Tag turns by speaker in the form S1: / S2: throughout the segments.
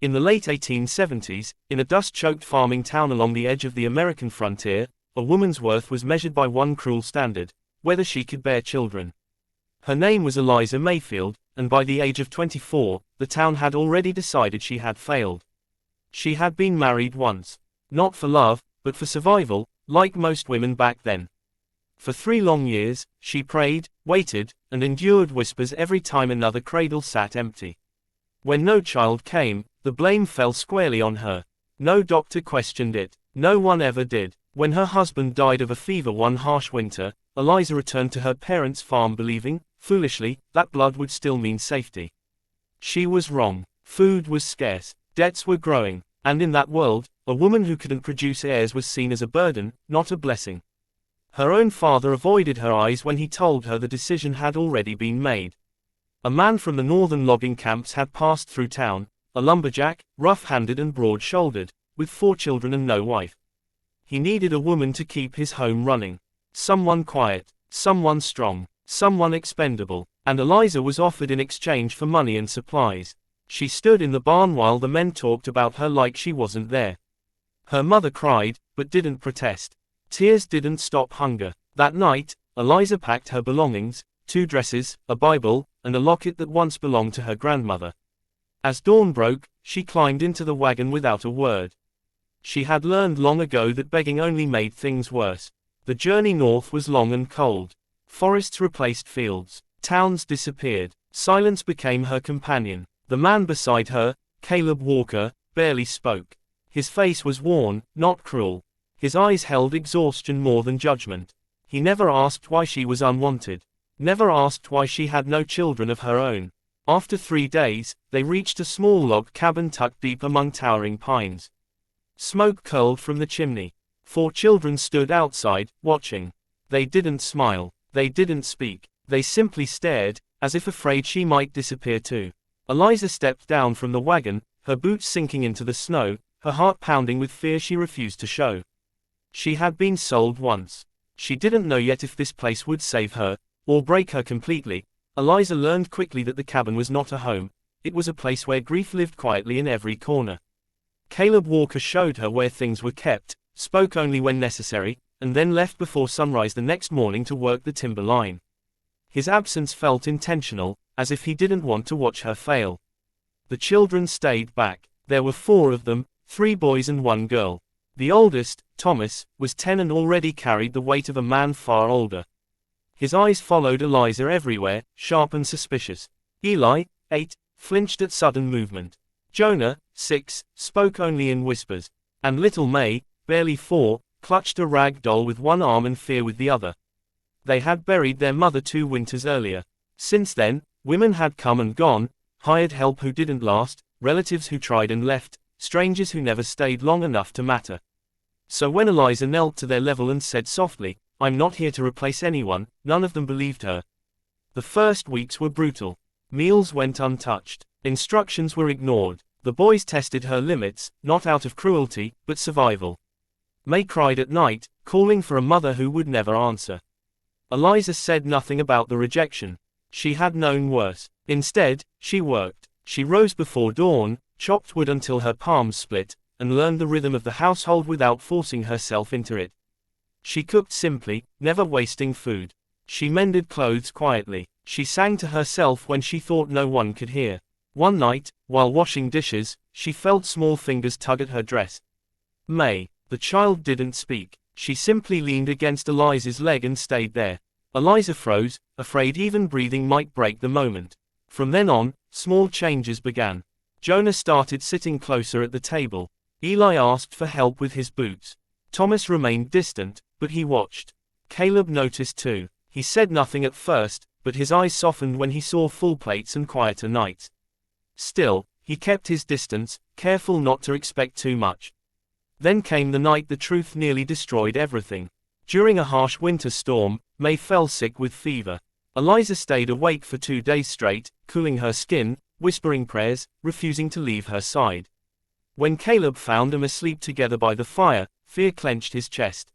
S1: In the late 1870s, in a dust-choked farming town along the edge of the American frontier, a woman's worth was measured by one cruel standard: whether she could bear children. Her name was Eliza Mayfield, and by the age of 24, the town had already decided she had failed. She had been married once. Not for love, but for survival, like most women back then. For 3 long years, she prayed, waited, and endured whispers every time another cradle sat empty. When no child came, the blame fell squarely on her. No doctor questioned it. No one ever did. When her husband died of a fever one harsh winter, Eliza returned to her parents' farm believing, foolishly, that blood would still mean safety. She was wrong. Food was scarce, debts were growing, and in that world, a woman who couldn't produce heirs was seen as a burden, not a blessing. Her own father avoided her eyes when he told her the decision had already been made. A man from the northern logging camps had passed through town, a lumberjack, rough-handed and broad-shouldered, with 4 children and no wife. He needed a woman to keep his home running. Someone quiet, someone strong, someone expendable, and Eliza was offered in exchange for money and supplies. She stood in the barn while the men talked about her like she wasn't there. Her mother cried, but didn't protest. Tears didn't stop hunger. That night, Eliza packed her belongings: 2 dresses, a Bible, and a locket that once belonged to her grandmother. As dawn broke, she climbed into the wagon without a word. She had learned long ago that begging only made things worse. The journey north was long and cold. Forests replaced fields. Towns disappeared. Silence became her companion. The man beside her, Caleb Walker, barely spoke. His face was worn, not cruel. His eyes held exhaustion more than judgment. He never asked why she was unwanted. Never asked why she had no children of her own. After 3 days, they reached a small log cabin tucked deep among towering pines. Smoke curled from the chimney. 4 children stood outside, watching. They didn't smile. They didn't speak. They simply stared, as if afraid she might disappear too. Eliza stepped down from the wagon, her boots sinking into the snow, her heart pounding with fear she refused to show. She had been sold once. She didn't know yet if this place would save her, or break her completely. Eliza learned quickly that the cabin was not a home. It was a place where grief lived quietly in every corner. Caleb Walker showed her where things were kept, spoke only when necessary, and then left before sunrise the next morning to work the timber line. His absence felt intentional, as if he didn't want to watch her fail. The children stayed back. There were 4 of them, 3 boys and 1 girl. The oldest, Thomas, was 10 and already carried the weight of a man far older. His eyes followed Eliza everywhere, sharp and suspicious. Eli, 8, flinched at sudden movement. Jonah, 6, spoke only in whispers. And little May, barely 4, clutched a rag doll with one arm and fear with the other. They had buried their mother 2 winters earlier. Since then, women had come and gone, hired help who didn't last, relatives who tried and left, strangers who never stayed long enough to matter. So when Eliza knelt to their level and said softly, "I'm not here to replace anyone," none of them believed her. The first weeks were brutal. Meals went untouched. Instructions were ignored. The boys tested her limits, not out of cruelty, but survival. May cried at night, calling for a mother who would never answer. Eliza said nothing about the rejection. She had known worse. Instead, she worked. She rose before dawn, chopped wood until her palms split, and learned the rhythm of the household without forcing herself into it. She cooked simply, never wasting food. She mended clothes quietly. She sang to herself when she thought no one could hear. One night, while washing dishes, she felt small fingers tug at her dress. May. The child didn't speak. She simply leaned against Eliza's leg and stayed there. Eliza froze, afraid even breathing might break the moment. From then on, small changes began. Jonah started sitting closer at the table. Eli asked for help with his boots. Thomas remained distant, but he watched. Caleb noticed too. He said nothing at first, but his eyes softened when he saw full plates and quieter nights. Still, he kept his distance, careful not to expect too much. Then came the night the truth nearly destroyed everything. During a harsh winter storm, May fell sick with fever. Eliza stayed awake for 2 days straight, cooling her skin, whispering prayers, refusing to leave her side. When Caleb found them asleep together by the fire, fear clenched his chest.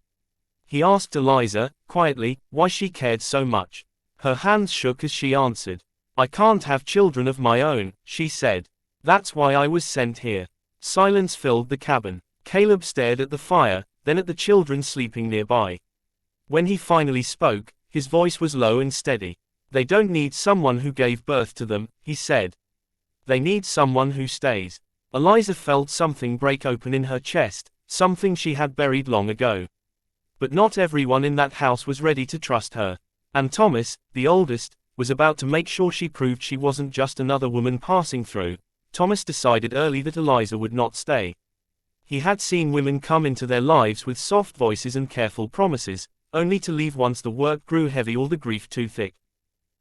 S1: He asked Eliza, quietly, why she cared so much. Her hands shook as she answered. "I can't have children of my own," she said. That's why I was sent here. Silence filled the cabin. Caleb stared at the fire, then at the children sleeping nearby. When he finally spoke, his voice was low and steady. They don't need someone who gave birth to them, he said. They need someone who stays. Eliza felt something break open in her chest, something she had buried long ago. But not everyone in that house was ready to trust her. And Thomas, the oldest, was about to make sure she proved she wasn't just another woman passing through. Thomas decided early that Eliza would not stay. He had seen women come into their lives with soft voices and careful promises, only to leave once the work grew heavy or the grief too thick.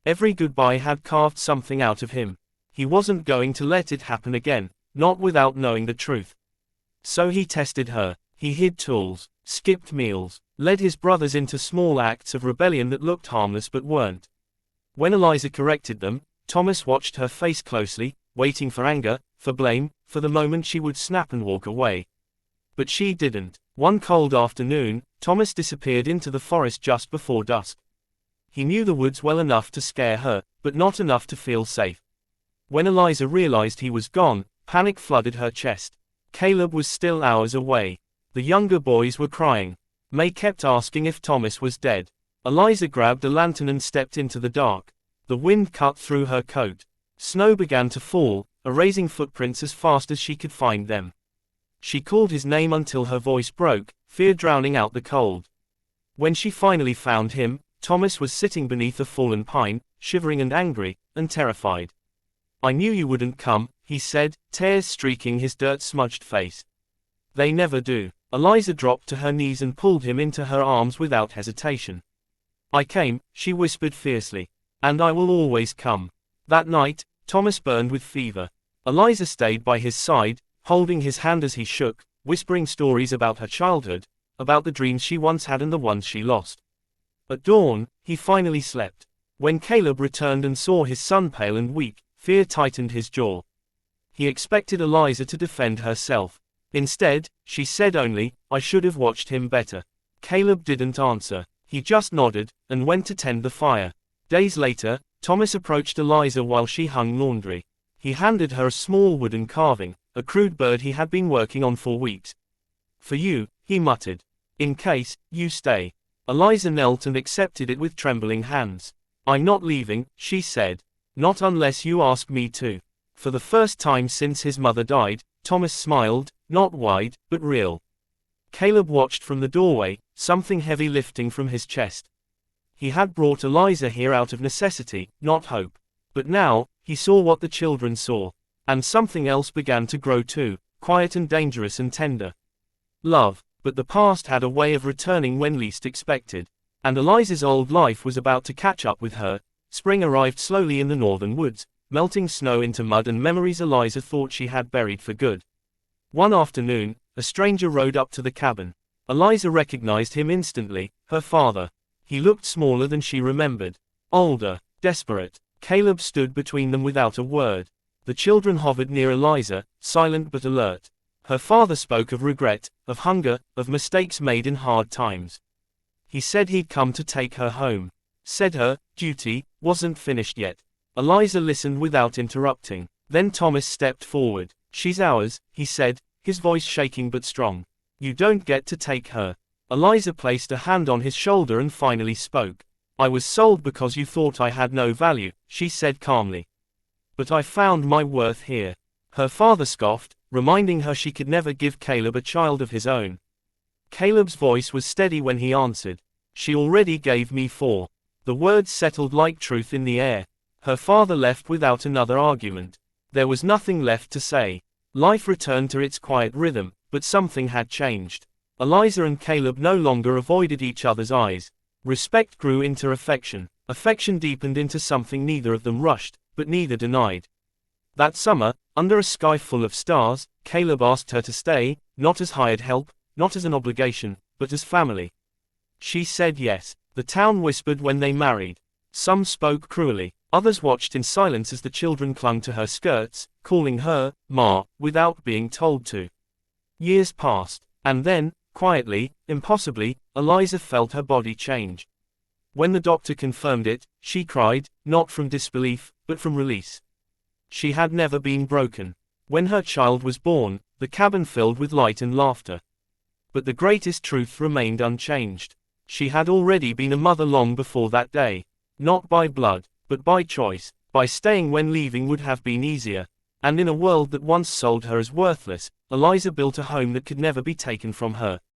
S1: Every goodbye had carved something out of him. He wasn't going to let it happen again, not without knowing the truth. So he tested her. He hid tools, skipped meals, led his brothers into small acts of rebellion that looked harmless but weren't. When Eliza corrected them, Thomas watched her face closely, waiting for anger, for blame, for the moment she would snap and walk away. But she didn't. One cold afternoon, Thomas disappeared into the forest just before dusk. He knew the woods well enough to scare her, but not enough to feel safe. When Eliza realized he was gone, panic flooded her chest. Caleb was still hours away. The younger boys were crying. May kept asking if Thomas was dead. Eliza grabbed a lantern and stepped into the dark. The wind cut through her coat. Snow began to fall, erasing footprints as fast as she could find them. She called his name until her voice broke, fear drowning out the cold. When she finally found him, Thomas was sitting beneath a fallen pine, shivering and angry, and terrified. I knew you wouldn't come, he said, tears streaking his dirt-smudged face. They never do. Eliza dropped to her knees and pulled him into her arms without hesitation. I came, she whispered fiercely. And I will always come. That night, Thomas burned with fever. Eliza stayed by his side, holding his hand as he shook, whispering stories about her childhood, about the dreams she once had and the ones she lost. At dawn, he finally slept. When Caleb returned and saw his son pale and weak, fear tightened his jaw. He expected Eliza to defend herself. Instead, she said only, I should have watched him better. Caleb didn't answer. He just nodded, and went to tend the fire. Days later, Thomas approached Eliza while she hung laundry. He handed her a small wooden carving, a crude bird he had been working on for weeks. For you, he muttered. In case you stay. Eliza knelt and accepted it with trembling hands. I'm not leaving, she said. Not unless you ask me to. For the first time since his mother died, Thomas smiled, not wide, but real. Caleb watched from the doorway, something heavy lifting from his chest. He had brought Eliza here out of necessity, not hope. But now, he saw what the children saw. And something else began to grow too, quiet and dangerous and tender. Love. But the past had a way of returning when least expected. And Eliza's old life was about to catch up with her. Spring arrived slowly in the northern woods, melting snow into mud and memories Eliza thought she had buried for good. One afternoon, a stranger rode up to the cabin. Eliza recognized him instantly, her father. He looked smaller than she remembered. Older, desperate. Caleb stood between them without a word. The children hovered near Eliza, silent but alert. Her father spoke of regret, of hunger, of mistakes made in hard times. He said he'd come to take her home. Said her duty wasn't finished yet. Eliza listened without interrupting. Then Thomas stepped forward. She's ours, he said, his voice shaking but strong. You don't get to take her. Eliza placed a hand on his shoulder and finally spoke. I was sold because you thought I had no value, she said calmly. But I found my worth here. Her father scoffed, reminding her she could never give Caleb a child of his own. Caleb's voice was steady when he answered. She already gave me 4. The words settled like truth in the air. Her father left without another argument. There was nothing left to say. Life returned to its quiet rhythm, but something had changed. Eliza and Caleb no longer avoided each other's eyes. Respect grew into affection. Affection deepened into something neither of them rushed, but neither denied. That summer, under a sky full of stars, Caleb asked her to stay, not as hired help, not as an obligation, but as family. She said yes. The town whispered when they married. Some spoke cruelly. Others watched in silence as the children clung to her skirts, calling her Ma, without being told to. Years passed. And then, quietly, impossibly, Eliza felt her body change. When the doctor confirmed it, she cried, not from disbelief, but from release. She had never been broken. When her child was born, the cabin filled with light and laughter. But the greatest truth remained unchanged. She had already been a mother long before that day. Not by blood, but by choice, by staying when leaving would have been easier. And in a world that once sold her as worthless, Eliza built a home that could never be taken from her.